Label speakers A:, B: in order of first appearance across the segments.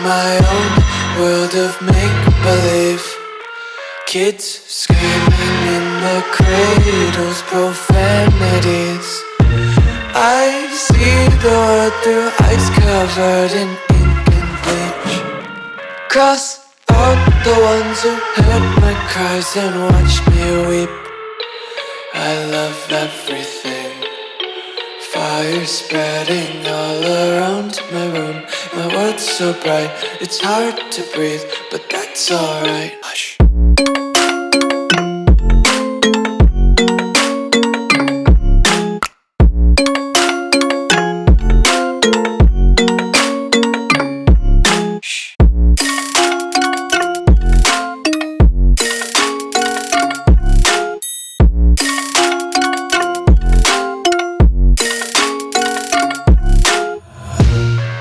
A: my own world of make-believe. Kids screaming in the cradles, profanities. I see the world through ice covered in ink and bleach. Cross out the ones who heard my cries and watched me weep. I love everything. Fire spreading all around my room. My world's so bright, it's hard to breathe, but that's alright. Hush.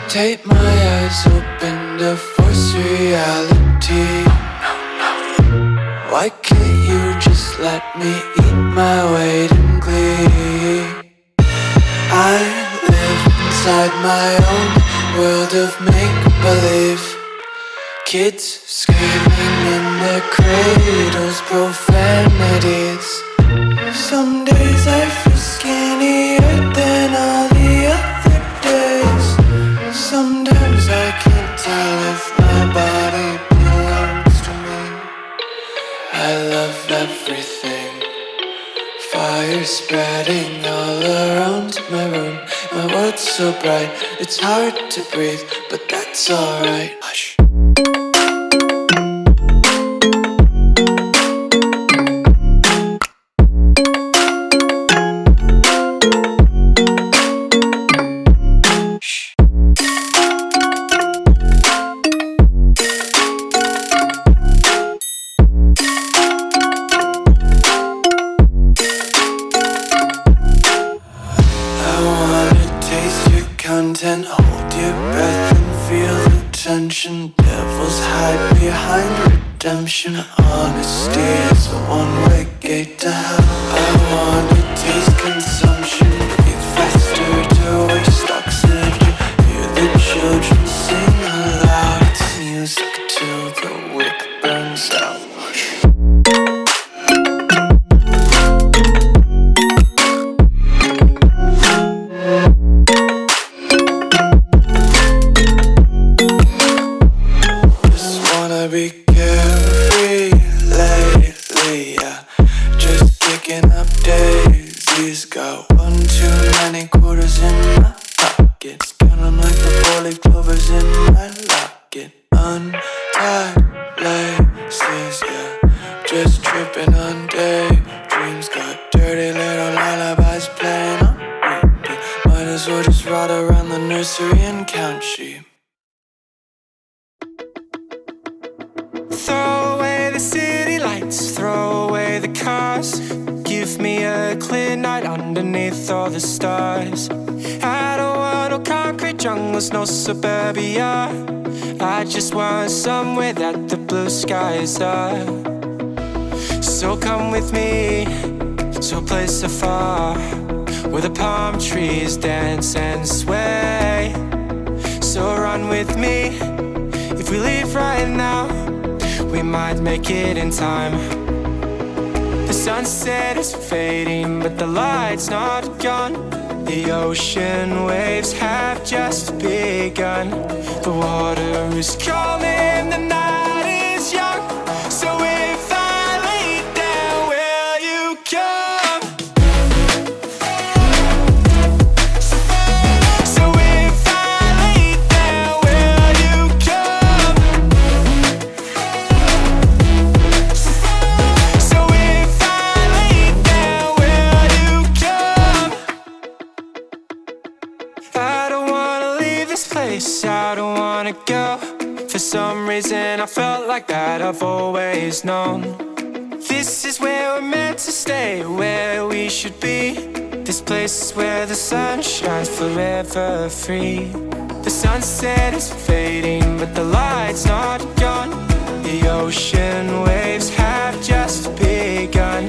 A: Tape my eyes open to force reality. Why can't you just let me eat my weight in glee? I live inside my own world of make-believe. Kids screaming in their cradles, profanities. Some days I feel skinnier than all the other days. Sometimes I can't tell if my body belongs to me. I love everything. Fire spreading all around my room. My world's so bright, it's hard to breathe, but that's alright. Hush. Content, hold your breath and feel the tension. Devils hide behind redemption. Honesty is a one-way gate to hell. I wanna taste consumption, breathe faster to waste oxygen. Hear the children sing aloud. It's music till the wick burns out. Be carefree lately, yeah. Just picking up daisies. Got one too many quarters in my pockets. Count 'em like the 4-leaf clovers in my locket. Untied laces, yeah. Just tripping on daydreams. Got dirty little lullabies playing on repeat. Might as well just ride around the nursery and count sheep.
B: Throw away the city lights, throw away the cars. Give me a clear night underneath all the stars. I don't want no concrete jungles, no suburbia. I just want somewhere that the blue skies are. So come with me to a place so far, where the palm trees dance and sway. So run with me, if we leave right now, we might make it in time. The sunset is fading, but the light's not gone. The ocean waves have just begun. The water is calling, the night is young. So if I lay down, will you come? So if I lay down, will you come? So if I lay down, will you come? I don't wanna leave this place, I don't wanna go. For some reason I felt like that I've always known. This is where we're meant to stay, where we should be. This place is where the sun shines forever free. The sunset is fading, but the light's not gone. The ocean waves have just begun.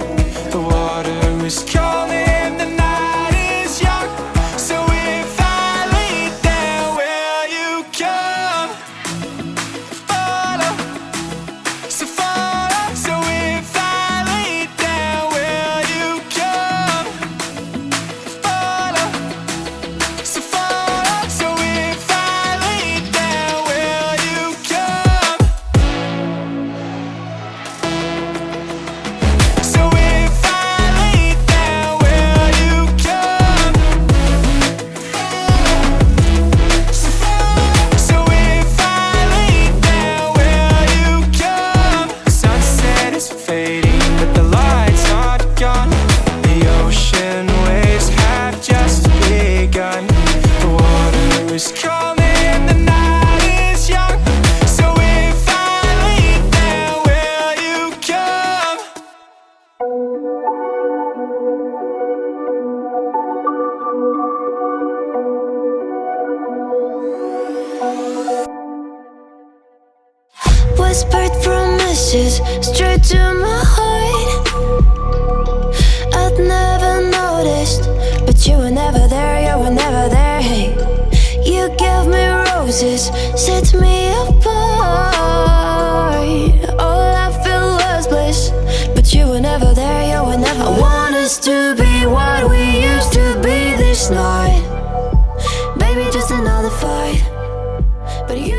B: The water is calling, the night is young. So if I lay down, will you come?
C: whispered promises straight to my heart. I'd never noticed, but you were never there, you were never there. Hey, you gave me roses, set me apart. All I feel was bliss, but you were never there, you were never there. I want us to be what we used to be this night. Baby, just another fight, but you